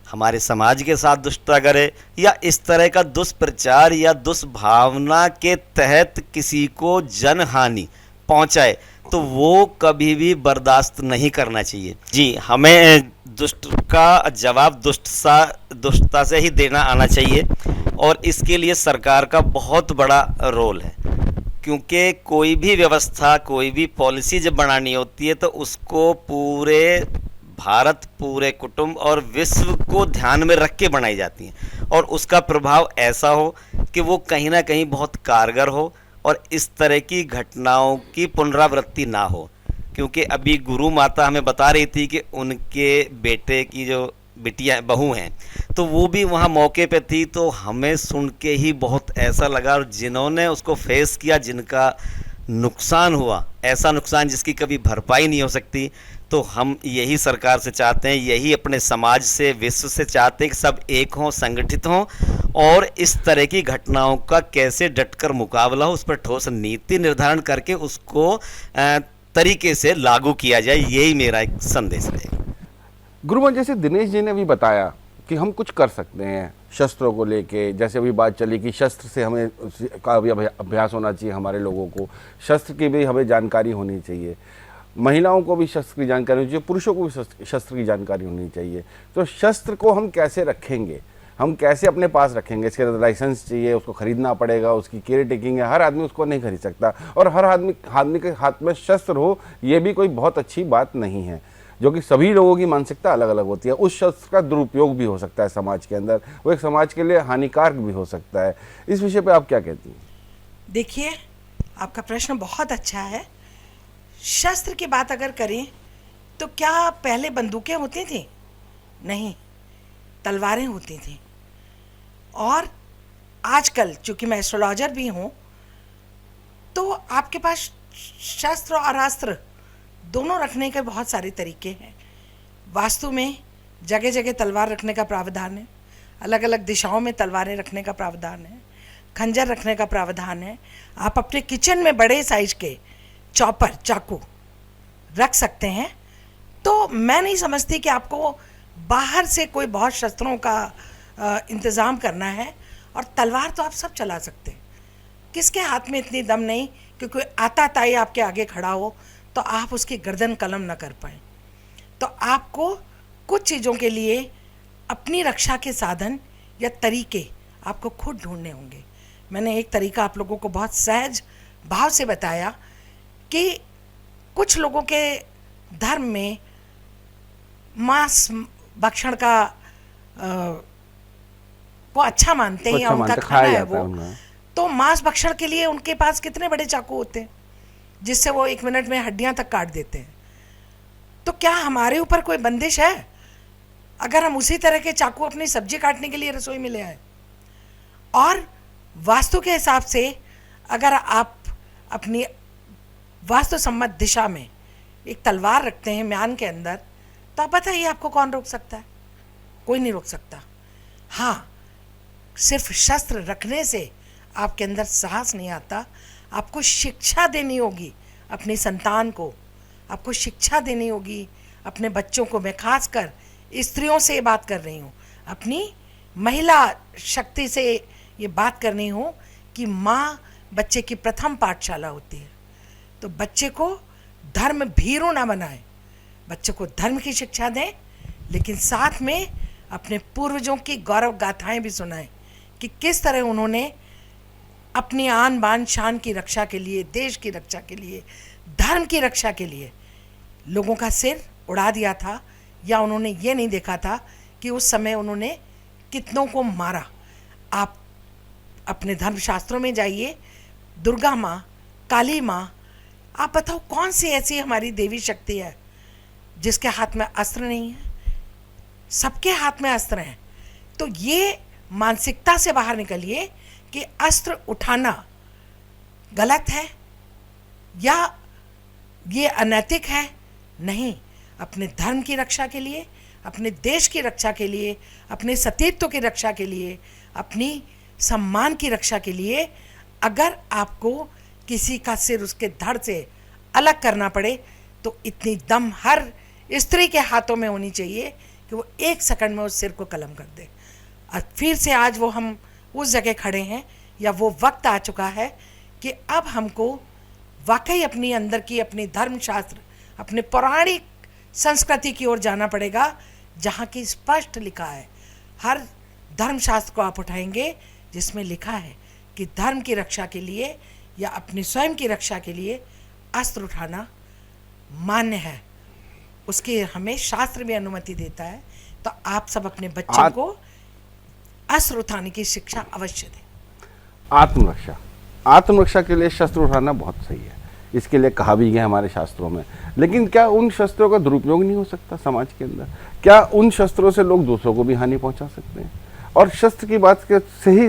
हमारे समाज के साथ दुष्टता करे, या इस तरह का दुष्प्रचार या दुष्भावना के तहत किसी को जनहानि पहुंचाए, तो वो कभी भी बर्दाश्त नहीं करना चाहिए। जी, हमें दुष्ट का जवाब दुष्टता से ही देना आना चाहिए। और इसके लिए सरकार का बहुत बड़ा रोल है, क्योंकि कोई भी व्यवस्था, कोई भी पॉलिसी जब बनानी होती है तो उसको पूरे भारत, पूरे कुटुंब और विश्व को ध्यान में रख के बनाई जाती हैं, और उसका प्रभाव ऐसा हो कि वो कहीं ना कहीं बहुत कारगर हो और इस तरह की घटनाओं की पुनरावृत्ति ना हो। क्योंकि अभी गुरु माता हमें बता रही थी कि उनके बेटे की जो बिटिया बहू हैं, तो वो भी वहाँ मौके पे थी, तो हमें सुन के ही बहुत ऐसा लगा। और जिन्होंने उसको फेस किया, जिनका नुकसान हुआ, ऐसा नुकसान जिसकी कभी भरपाई नहीं हो सकती, तो हम यही सरकार से चाहते हैं, यही अपने समाज से, विश्व से चाहते हैं कि सब एक हों, संगठित हों और इस तरह की घटनाओं का कैसे डटकर मुकाबला हो, उस पर ठोस नीति निर्धारण करके उसको तरीके से लागू किया जाए। यही मेरा एक संदेश रहेगा। गुरुमान, जैसे दिनेश जी ने भी बताया कि हम कुछ कर सकते हैं शस्त्रों को लेके, जैसे अभी बात चली कि शस्त्र से हमें का भी अभ्यास होना चाहिए, हमारे लोगों को शस्त्र की भी हमें जानकारी होनी चाहिए, महिलाओं को भी शस्त्र की जानकारी होनी चाहिए, पुरुषों को भी शस्त्र की जानकारी होनी चाहिए। तो शस्त्र को हम कैसे रखेंगे, हम कैसे अपने पास रखेंगे? इसके लाइसेंस चाहिए, उसको खरीदना पड़ेगा, उसकी केयर टेकिंग है, हर आदमी उसको नहीं खरीद सकता, और हर आदमी के हाथ में शस्त्र हो ये भी कोई बहुत अच्छी बात नहीं है, जो कि सभी लोगों की मानसिकता अलग अलग होती है। उस शस्त्र का दुरुपयोग भी हो सकता है समाज के अंदर, वो एक समाज के लिए हानिकारक भी हो सकता है। इस विषय पे आप क्या कहती हैं? देखिए, आपका प्रश्न बहुत अच्छा है। शस्त्र की बात अगर करें तो क्या पहले बंदूकें होती थी? नहीं, तलवारें होती थी। और आजकल चूंकि मैं एस्ट्रोलॉजर भी हूँ, तो आपके पास शस्त्र और अस्त्र दोनों रखने के बहुत सारे तरीके हैं। वास्तु में जगह जगह तलवार रखने का प्रावधान है, अलग अलग दिशाओं में तलवारें रखने का प्रावधान है, खंजर रखने का प्रावधान है। आप अपने किचन में बड़े साइज के चॉपर, चाकू रख सकते हैं। तो मैं नहीं समझती कि आपको बाहर से कोई बहुत शस्त्रों का इंतज़ाम करना है। और तलवार तो आप सब चला सकते हैं, किसके हाथ में इतनी दम नहीं कि कोई आता ताई आपके आगे खड़ा हो तो आप उसकी गर्दन कलम ना कर पाएँ। तो आपको कुछ चीज़ों के लिए अपनी रक्षा के साधन या तरीके आपको खुद ढूंढने होंगे। मैंने एक तरीका आप लोगों को बहुत सहज भाव से बताया कि कुछ लोगों के धर्म में मांस भक्षण का वो अच्छा मानते हैं, या उनका खाना है वो, तो मांस भक्षण के लिए उनके पास कितने बड़े चाकू होते हैं जिससे वो 1 मिनट में हड्डियां तक काट देते हैं। तो क्या हमारे ऊपर कोई बंदिश है अगर हम उसी तरह के चाकू अपनी सब्जी काटने के लिए रसोई में ले आए? और वास्तु के हिसाब से अगर आप अपनी वास्तु सम्मत दिशा में एक तलवार रखते हैं म्यान के अंदर, तो आप बताइए आपको कौन रोक सकता है? कोई नहीं रोक सकता। हाँ, सिर्फ शस्त्र रखने से आपके अंदर साहस नहीं आता, आपको शिक्षा देनी होगी अपनी संतान को, आपको शिक्षा देनी होगी अपने बच्चों को। मैं खासकर स्त्रियों से ये बात कर रही हूँ, अपनी महिला शक्ति से ये बात करनी हो कि माँ बच्चे की प्रथम पाठशाला होती है। तो बच्चे को धर्म भीरू ना बनाए, बच्चे को धर्म की शिक्षा दें, लेकिन साथ में अपने पूर्वजों की गौरव गाथाएं भी सुनाएं कि किस तरह उन्होंने अपनी आन बान शान की रक्षा के लिए, देश की रक्षा के लिए, धर्म की रक्षा के लिए लोगों का सिर उड़ा दिया था, या उन्होंने ये नहीं देखा था कि उस समय उन्होंने कितनों को मारा। आप अपने धर्मशास्त्रों में जाइए, दुर्गा माँ, काली माँ, आप बताओ कौन सी ऐसी हमारी देवी शक्ति है जिसके हाथ में अस्त्र नहीं है? सबके हाथ में अस्त्र हैं। तो ये मानसिकता से बाहर निकलिए कि अस्त्र उठाना गलत है या ये अनैतिक है। नहीं, अपने धर्म की रक्षा के लिए, अपने देश की रक्षा के लिए, अपने सतीत्व की रक्षा के लिए, अपनी सम्मान की रक्षा के लिए अगर आपको किसी का सिर उसके धड़ से अलग करना पड़े, तो इतनी दम हर स्त्री के हाथों में होनी चाहिए कि वो 1 सेकंड में उस सिर को कलम कर दे। और फिर से आज वो हम उस जगह खड़े हैं, या वो वक्त आ चुका है कि अब हमको वाकई अपनी अंदर की, अपनी धर्मशास्त्र, अपने पौराणिक संस्कृति की ओर जाना पड़ेगा, जहाँ की स्पष्ट लिखा है। हर धर्मशास्त्र को आप उठाएंगे जिसमें लिखा है कि धर्म की रक्षा के लिए या अपने स्वयं की रक्षा के लिए अस्त्र उठाना मान्य है, उसकी हमें शास्त्र भी अनुमति देता है। तो आप सब अपने बच्चों को अस्त्र उठाने की शिक्षा अवश्य दें। आत्मरक्षा, आत्मरक्षा के लिए शस्त्र उठाना बहुत सही है, इसके लिए कहा भी गया हमारे शास्त्रों में। लेकिन क्या उन शस्त्रों का दुरुपयोग नहीं हो सकता समाज के अंदर? क्या उन शस्त्रों से लोग दूसरों को भी हानि पहुंचा सकते हैं? और शस्त्र की बात से ही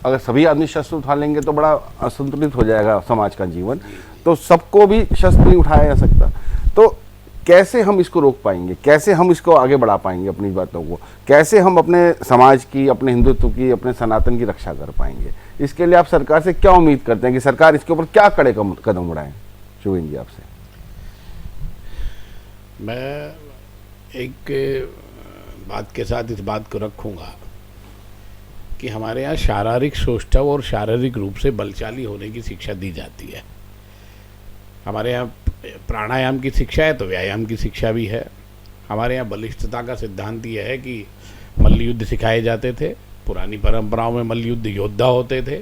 अगर सभी आदमी शस्त्र उठा लेंगे तो बड़ा असंतुलित हो जाएगा समाज का जीवन। तो सबको भी शस्त्र नहीं उठाया जा सकता। तो कैसे हम इसको रोक पाएंगे, कैसे हम इसको आगे बढ़ा पाएंगे अपनी बातों को, कैसे हम अपने समाज की, अपने हिंदुत्व की, अपने सनातन की रक्षा कर पाएंगे? इसके लिए आप सरकार से क्या उम्मीद करते हैं कि सरकार इसके ऊपर क्या कड़े कदम उठाएं? शुभेंद्र जी, आपसे मैं एक बात के साथ इस बात को रखूंगा कि हमारे यहाँ शारीरिक सौष्ठव और शारीरिक रूप से बलशाली होने की शिक्षा दी जाती है। हमारे यहाँ प्राणायाम की शिक्षा है तो व्यायाम की शिक्षा भी है। हमारे यहाँ बलिष्ठता का सिद्धांत यह है कि मल्ल युद्ध सिखाए जाते थे। पुरानी परंपराओं में मल्ल युद्ध योद्धा होते थे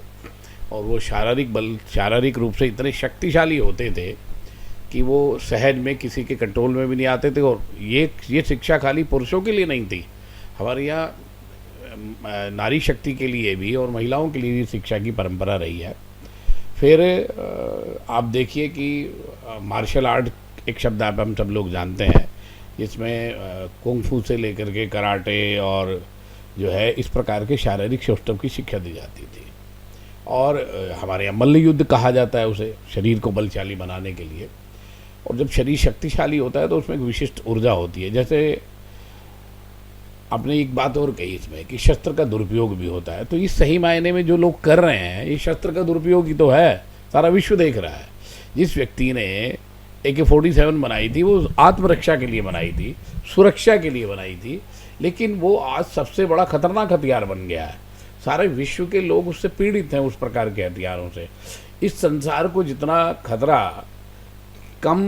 और वो शारीरिक रूप से इतने शक्तिशाली होते थे कि वो सहज में किसी के कंट्रोल में भी नहीं आते थे। और ये शिक्षा खाली पुरुषों के लिए नहीं थी, हमारे यहाँ नारी शक्ति के लिए भी और महिलाओं के लिए भी शिक्षा की परंपरा रही है। फिर आप देखिए कि मार्शल आर्ट एक शब्द आप हम सब लोग जानते हैं, जिसमें कुंग फू से लेकर के कराटे और जो है इस प्रकार के शारीरिक सौष्ठव की शिक्षा दी जाती थी। और हमारे यहाँ मल्ल युद्ध कहा जाता है उसे, शरीर को बलशाली बनाने के लिए। और जब शरीर शक्तिशाली होता है तो उसमें एक विशिष्ट ऊर्जा होती है। जैसे आपने एक बात और कही इसमें कि शस्त्र का दुरुपयोग भी होता है, तो इस सही मायने में जो लोग कर रहे हैं ये शस्त्र का दुरुपयोग ही तो है, सारा विश्व देख रहा है। जिस व्यक्ति ने AK-47 बनाई थी वो आत्मरक्षा के लिए बनाई थी, सुरक्षा के लिए बनाई थी, लेकिन वो आज सबसे बड़ा खतरनाक हथियार बन गया है। सारे विश्व के लोग उससे पीड़ित हैं, उस प्रकार के हथियारों से। इस संसार को जितना खतरा कम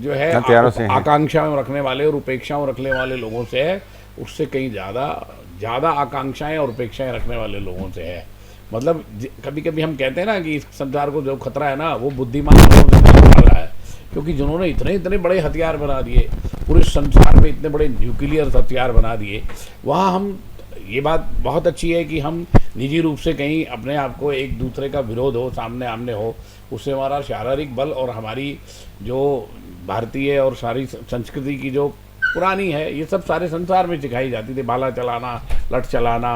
जो है आकांक्षाएं रखने वाले और उपेक्षाओं रखने वाले लोगों से है, उससे कहीं ज़्यादा आकांक्षाएं और उपेक्षाएं रखने वाले लोगों से है। मतलब कभी कभी हम कहते हैं ना कि इस संसार को जो खतरा है ना वो बुद्धिमान लोगों से खतरा रहा है, क्योंकि जिन्होंने इतने बड़े हथियार बना दिए, पूरे संसार में इतने बड़े न्यूक्लियर हथियार बना दिए, वहाँ हम ये बात बहुत अच्छी है कि हम निजी रूप से कहीं अपने आप को एक दूसरे का विरोध हो, सामने आमने हो, उससे हमारा शारीरिक बल और हमारी जो भारतीय और सारी संस्कृति की जो पुरानी है ये सब सारे संसार में सिखाई जाती थी। भाला चलाना, लठ चलाना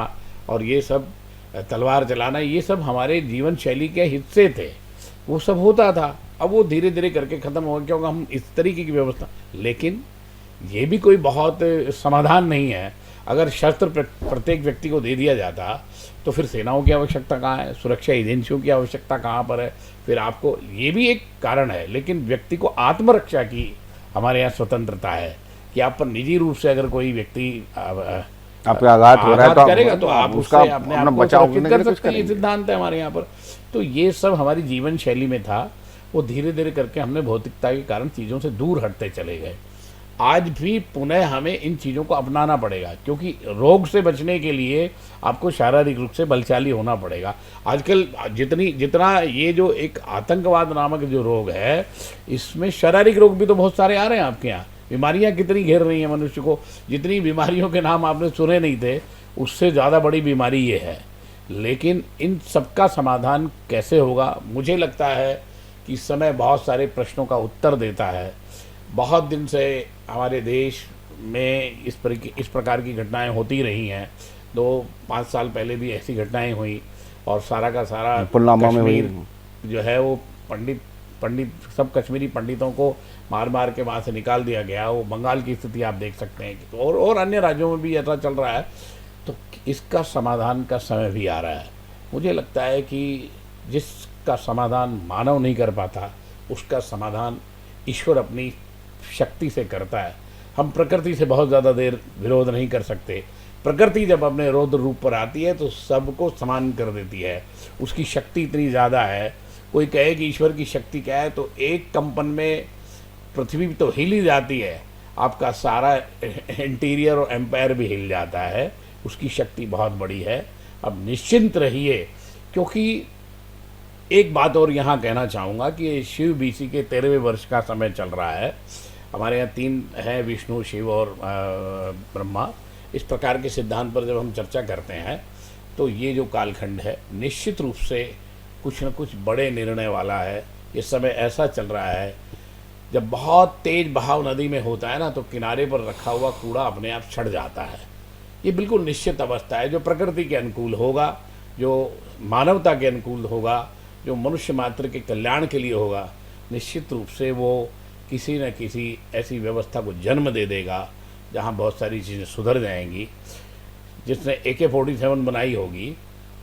और ये सब तलवार चलाना, ये सब हमारे जीवन शैली के हिस्से थे, वो सब होता था। अब वो धीरे धीरे करके ख़त्म हो गया क्योंकि हम इस तरीके की व्यवस्था, लेकिन ये भी कोई बहुत समाधान नहीं है। अगर शस्त्र प्रत्येक व्यक्ति को दे दिया जाता तो फिर सेनाओं की आवश्यकता कहाँ है, सुरक्षा एजेंसियों की आवश्यकता कहाँ पर है? फिर आपको ये भी एक कारण है, लेकिन व्यक्ति को आत्मरक्षा की हमारे यहाँ स्वतंत्रता है कि आप पर निजी रूप से अगर कोई व्यक्ति आपका आघात हो रहा है तो करेगा तो आप उसका अपने आप को सुरक्षित कर सकते हैं। ये सिद्धांत है हमारे यहाँ पर। तो ये सब हमारी जीवन शैली में था, वो धीरे धीरे करके हमने भौतिकता के कारण चीज़ों से दूर हटते चले गए। आज भी पुनः हमें इन चीज़ों को अपनाना पड़ेगा, क्योंकि रोग से बचने के लिए आपको शारीरिक रूप से बलशाली होना पड़ेगा। आजकल जितना ये जो एक आतंकवाद नामक जो रोग है, इसमें शारीरिक रोग भी तो बहुत सारे आ रहे हैं आपके यहाँ। बीमारियाँ कितनी घेर रही हैं मनुष्य को, जितनी बीमारियों के नाम आपने सुने नहीं थे, उससे ज़्यादा बड़ी बीमारी ये है। लेकिन इन सबका समाधान कैसे होगा? मुझे लगता है कि इस समय बहुत सारे प्रश्नों का उत्तर देता है। बहुत दिन से हमारे देश में इस प्रकार की घटनाएं होती रही हैं। 2-5 साल पहले भी ऐसी घटनाएं हुई और सारा का सारा पुलवामा में कश्मीर जो है वो पंडित सब कश्मीरी पंडितों को मार के वहाँ से निकाल दिया गया। वो बंगाल की स्थिति आप देख सकते हैं और अन्य राज्यों में भी ऐसा चल रहा है। तो इसका समाधान का समय भी आ रहा है। मुझे लगता है कि जिसका समाधान मानव नहीं कर पाता, उसका समाधान ईश्वर अपनी शक्ति से करता है। हम प्रकृति से बहुत ज़्यादा देर विरोध नहीं कर सकते। प्रकृति जब अपने रौद्र रूप पर आती है तो सबको समान कर देती है। उसकी शक्ति इतनी ज़्यादा है, कोई कहे कि ईश्वर की शक्ति क्या है, तो एक कंपन में पृथ्वी तो हिल ही जाती है, आपका सारा इंटीरियर और एम्पायर भी हिल जाता है। उसकी शक्ति बहुत बड़ी है। अब निश्चिंत रहिए, क्योंकि एक बात और यहाँ कहना चाहूँगा कि शिव बीसी के 13वें वर्ष का समय चल रहा है। हमारे यहाँ 3 है, विष्णु, शिव और ब्रह्मा। इस प्रकार के सिद्धांत पर जब हम चर्चा करते हैं तो ये जो कालखंड है निश्चित रूप से कुछ न कुछ बड़े निर्णय वाला है। इस समय ऐसा चल रहा है, जब बहुत तेज बहाव नदी में होता है ना, तो किनारे पर रखा हुआ कूड़ा अपने आप छट जाता है। ये बिल्कुल निश्चित अवस्था है, जो प्रकृति के अनुकूल होगा, जो मानवता के अनुकूल होगा, जो मनुष्य मात्र के कल्याण के लिए होगा, निश्चित रूप से वो किसी न किसी ऐसी व्यवस्था को जन्म दे देगा जहाँ बहुत सारी चीज़ें सुधर जाएंगी। जिसने AK-47 बनाई होगी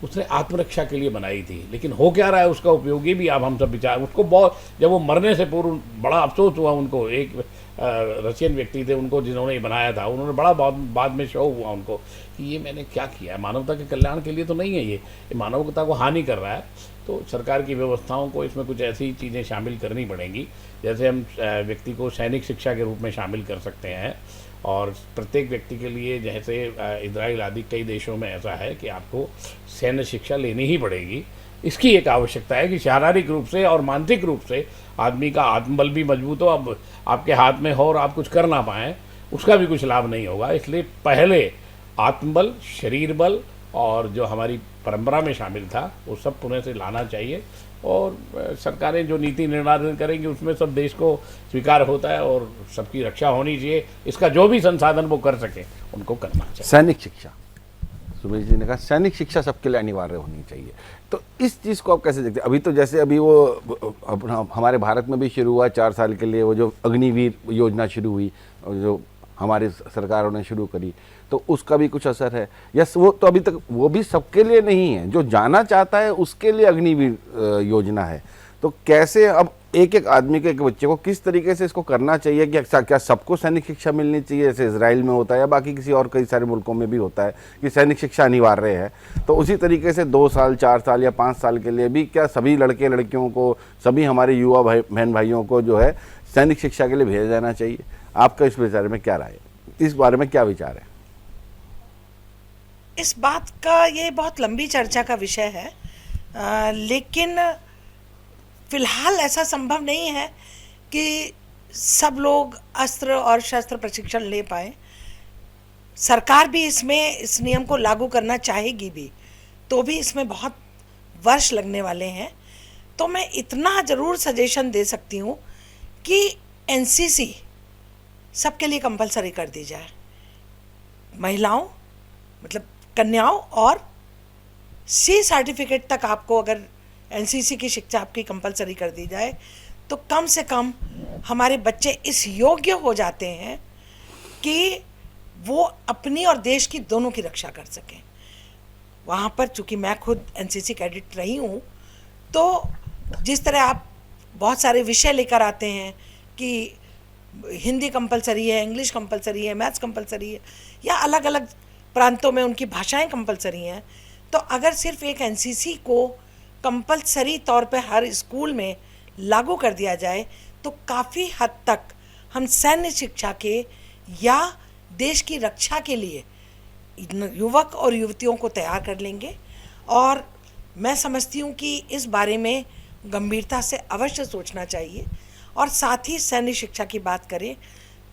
उसने आत्मरक्षा के लिए बनाई थी, लेकिन हो क्या रहा है उसका उपयोगी भी आप हम सब विचार। उसको बहुत, जब वो मरने से पूर्व बड़ा अफसोस हुआ उनको, एक रशियन व्यक्ति थे उनको जिन्होंने ये बनाया था, उन्होंने बड़ा बाद में शौक हुआ उनको कि ये मैंने क्या किया है, मानवता के कल्याण के लिए तो नहीं है, ये मानवता को हानि कर रहा है। तो सरकार की व्यवस्थाओं को इसमें कुछ ऐसी चीज़ें शामिल करनी पड़ेंगी, जैसे हम व्यक्ति को सैनिक शिक्षा के रूप में शामिल कर सकते हैं, और प्रत्येक व्यक्ति के लिए, जैसे इजराइल आदि कई देशों में ऐसा है कि आपको सैन्य शिक्षा लेनी ही पड़ेगी। इसकी एक आवश्यकता है कि शारीरिक रूप से और मानसिक रूप से आदमी का आत्मबल भी मजबूत हो। अब आपके हाथ में हो और आप कुछ कर ना पाएँ, उसका भी कुछ लाभ नहीं होगा। इसलिए पहले आत्मबल, शरीर बल और जो हमारी परंपरा में शामिल था वो सब पुनः से लाना चाहिए, और सरकारें जो नीति निर्धारण करेंगी उसमें सब देश को स्वीकार होता है और सबकी रक्षा होनी चाहिए। इसका जो भी संसाधन वो कर सके उनको करना चाहिए। सैनिक शिक्षा, सुमेश जी ने कहा सैनिक शिक्षा सबके लिए अनिवार्य होनी चाहिए, तो इस चीज़ को आप कैसे देखते हैं? अभी तो जैसे अभी वो हमारे भारत में भी शुरू हुआ 4 साल के लिए, वो जो अग्निवीर योजना शुरू हुई और जो हमारी सरकारों ने शुरू करी, तो उसका भी कुछ असर है। यस, वो तो अभी तक वो भी सबके लिए नहीं है, जो जाना चाहता है उसके लिए अग्निवीर योजना है। तो कैसे अब एक एक आदमी को, एक बच्चे को किस तरीके से इसको करना चाहिए कि क्या सबको सैनिक शिक्षा मिलनी चाहिए जैसे इजराइल में होता है या बाकी किसी और कई सारे मुल्कों में भी होता है कि सैनिक शिक्षा अनिवार्य है, तो उसी तरीके से 2 साल, 4 साल या 5 साल के लिए भी क्या सभी लड़के लड़कियों को, सभी हमारे युवा बहन भाइयों को जो है सैनिक शिक्षा के लिए भेजा जाना चाहिए? आपका इस विचार में क्या राय है, इस बारे में क्या विचार है? इस बात का ये बहुत लंबी चर्चा का विषय है, लेकिन फिलहाल ऐसा संभव नहीं है कि सब लोग अस्त्र और शस्त्र प्रशिक्षण ले पाए। सरकार भी इसमें इस नियम को लागू करना चाहेगी भी, तो भी इसमें बहुत वर्ष लगने वाले हैं। तो मैं इतना ज़रूर सजेशन दे सकती हूँ कि NCC सबके लिए कंपलसरी कर दी जाए। महिलाओं, मतलब कन्याओं, और C सर्टिफिकेट तक आपको अगर NCC की शिक्षा आपकी कंपलसरी कर दी जाए तो कम से कम हमारे बच्चे इस योग्य हो जाते हैं कि वो अपनी और देश की दोनों की रक्षा कर सकें। वहाँ पर चूँकि मैं खुद NCC कैडेट रही हूँ, तो जिस तरह आप बहुत सारे विषय लेकर आते हैं कि हिंदी कंपलसरी है, इंग्लिश कंपलसरी है, मैथ्स कंपलसरी है, या अलग अलग प्रांतों में उनकी भाषाएं कंपलसरी हैं, तो अगर सिर्फ एक NCC को कंपलसरी तौर पे हर स्कूल में लागू कर दिया जाए तो काफ़ी हद तक हम सैन्य शिक्षा के या देश की रक्षा के लिए युवक और युवतियों को तैयार कर लेंगे। और मैं समझती हूँ कि इस बारे में गंभीरता से अवश्य सोचना चाहिए। और साथ ही सैन्य शिक्षा की बात करें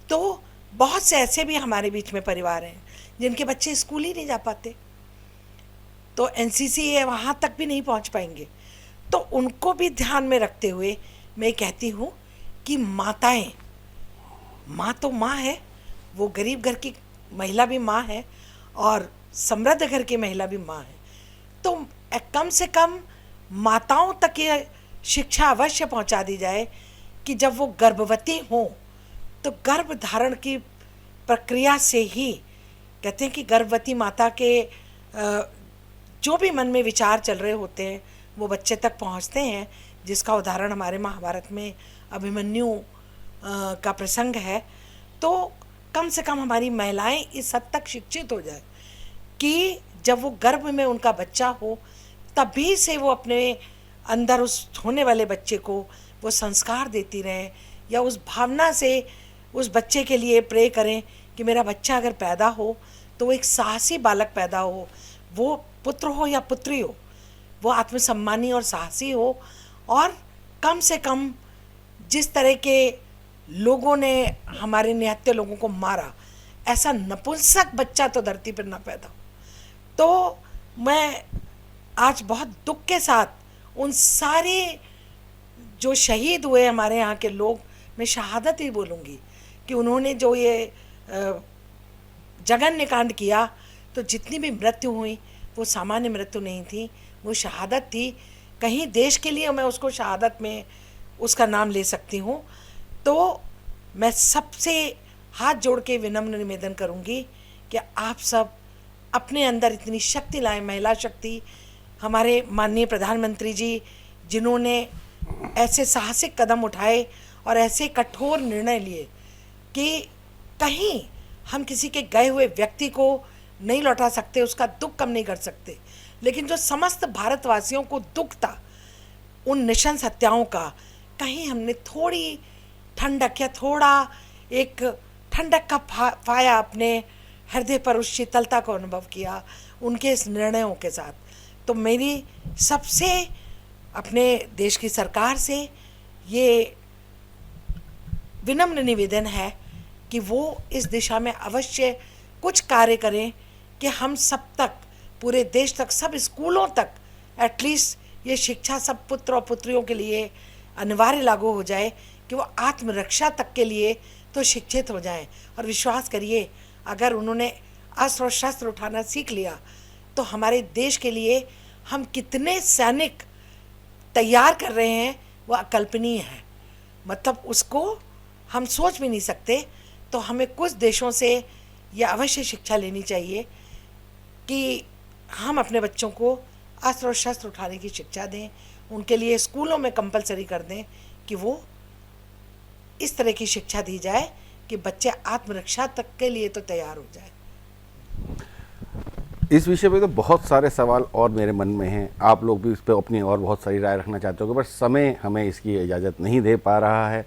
तो बहुत से ऐसे भी हमारे बीच में परिवार हैं जिनके बच्चे स्कूल ही नहीं जा पाते, तो NCC वहाँ तक भी नहीं पहुँच पाएंगे। तो उनको भी ध्यान में रखते हुए मैं कहती हूँ कि माताएं, माँ तो माँ है, वो गरीब घर की महिला भी माँ है और समृद्ध घर की महिला भी माँ है, तो कम से कम माताओं तक ये शिक्षा अवश्य पहुँचा दी जाए कि जब वो गर्भवती हों तो गर्भ धारण की प्रक्रिया से ही, कहते हैं कि गर्भवती माता के जो भी मन में विचार चल रहे होते हैं वो बच्चे तक पहुंचते हैं, जिसका उदाहरण हमारे महाभारत में अभिमन्यु का प्रसंग है। तो कम से कम हमारी महिलाएं इस हद तक शिक्षित हो जाए कि जब वो गर्भ में उनका बच्चा हो तभी से वो अपने अंदर उस होने वाले बच्चे को वो संस्कार देती रहें, या उस भावना से उस बच्चे के लिए प्रे करें कि मेरा बच्चा अगर पैदा हो तो वो एक साहसी बालक पैदा हो, वो पुत्र हो या पुत्री हो, वो आत्मसम्मानी और साहसी हो, और कम से कम जिस तरह के लोगों ने हमारे निहत्थे लोगों को मारा, ऐसा नपुंसक बच्चा तो धरती पर ना पैदा हो। तो मैं आज बहुत दुख के साथ उन सारे जो शहीद हुए हमारे यहाँ के लोग, मैं शहादत ही बोलूँगी कि उन्होंने जो ये जघन्य कांड किया, तो जितनी भी मृत्यु हुई वो सामान्य मृत्यु नहीं थी, वो शहादत थी। कहीं देश के लिए मैं उसको शहादत में उसका नाम ले सकती हूँ। तो मैं सबसे हाथ जोड़ के विनम्र निवेदन करूँगी कि आप सब अपने अंदर इतनी शक्ति लाएं, महिला शक्ति। हमारे माननीय प्रधानमंत्री जी जिन्होंने ऐसे साहसिक कदम उठाए और ऐसे कठोर निर्णय लिए कि कहीं हम किसी के गए हुए व्यक्ति को नहीं लौटा सकते, उसका दुख कम नहीं कर सकते, लेकिन जो समस्त भारतवासियों को दुख था उन नृशंस हत्याओं का, कहीं हमने थोड़ी ठंडक या थोड़ा एक ठंडक का पाया अपने हृदय पर, उस शीतलता को अनुभव किया उनके इस निर्णयों के साथ। तो मेरी सबसे अपने देश की सरकार से ये विनम्र निवेदन है कि वो इस दिशा में अवश्य कुछ कार्य करें कि हम सब तक, पूरे देश तक, सब स्कूलों तक एटलीस्ट ये शिक्षा सब पुत्र और पुत्रियों के लिए अनिवार्य लागू हो जाए कि वो आत्मरक्षा तक के लिए तो शिक्षित हो जाएं। और विश्वास करिए, अगर उन्होंने अस्त्र और शस्त्र उठाना सीख लिया तो हमारे देश के लिए हम कितने सैनिक तैयार कर रहे हैं वो अकल्पनीय है, मतलब उसको हम सोच भी नहीं सकते। तो हमें कुछ देशों से यह अवश्य शिक्षा लेनी चाहिए कि हम अपने बच्चों को अस्त्र और शस्त्र उठाने की शिक्षा दें, उनके लिए स्कूलों में कंपलसरी कर दें कि वो इस तरह की शिक्षा दी जाए कि बच्चे आत्मरक्षा तक के लिए तो तैयार हो जाए। इस विषय पे तो बहुत सारे सवाल और मेरे मन में हैं, आप लोग भी इस पर अपनी और बहुत सारी राय रखना चाहते हो, पर समय हमें इसकी इजाज़त नहीं दे पा रहा है।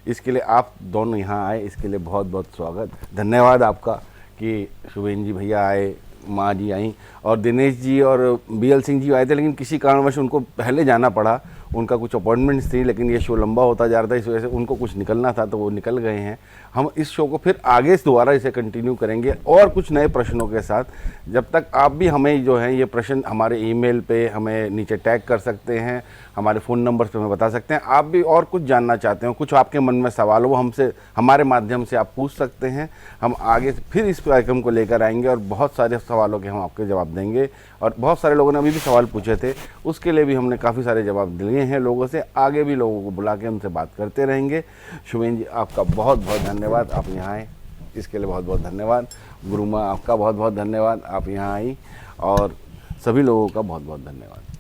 इसके लिए आप दोनों यहाँ आए, इसके लिए बहुत बहुत स्वागत, धन्यवाद आपका कि शुभेन जी भैया आए, माँ जी आई, और दिनेश जी और BL सिंह जी आए थे, लेकिन किसी कारणवश उनको पहले जाना पड़ा, उनका कुछ अपॉइंटमेंट्स थी, लेकिन ये शो लंबा होता जा रहा था, इस वजह से उनको कुछ निकलना था तो वो निकल गए हैं। हम इस शो को फिर आगे दोबारा इसे कंटिन्यू करेंगे और कुछ नए प्रश्नों के साथ। जब तक आप भी हमें जो है ये प्रश्न हमारे ईमेल पे हमें नीचे टैग कर सकते हैं, हमारे फ़ोन नंबर पे हमें बता सकते हैं। आप भी और कुछ जानना चाहते हो, कुछ आपके मन में सवाल हो, वो हमसे हमारे माध्यम से आप पूछ सकते हैं। हम आगे फिर इस कार्यक्रम को लेकर आएंगे और बहुत सारे सवालों के हम आपके जवाब देंगे। और बहुत सारे लोगों ने अभी भी सवाल पूछे थे, उसके लिए भी हमने काफ़ी सारे जवाब दिए हैं लोगों से। आगे भी लोगों को बुला के उनसे बात करते रहेंगे। शुभेन जी आपका बहुत बहुत धन्यवाद, आप यहाँ आए, इसके लिए बहुत बहुत धन्यवाद। गुरुमा आपका बहुत बहुत धन्यवाद, आप यहाँ आई, और सभी लोगों का बहुत बहुत धन्यवाद।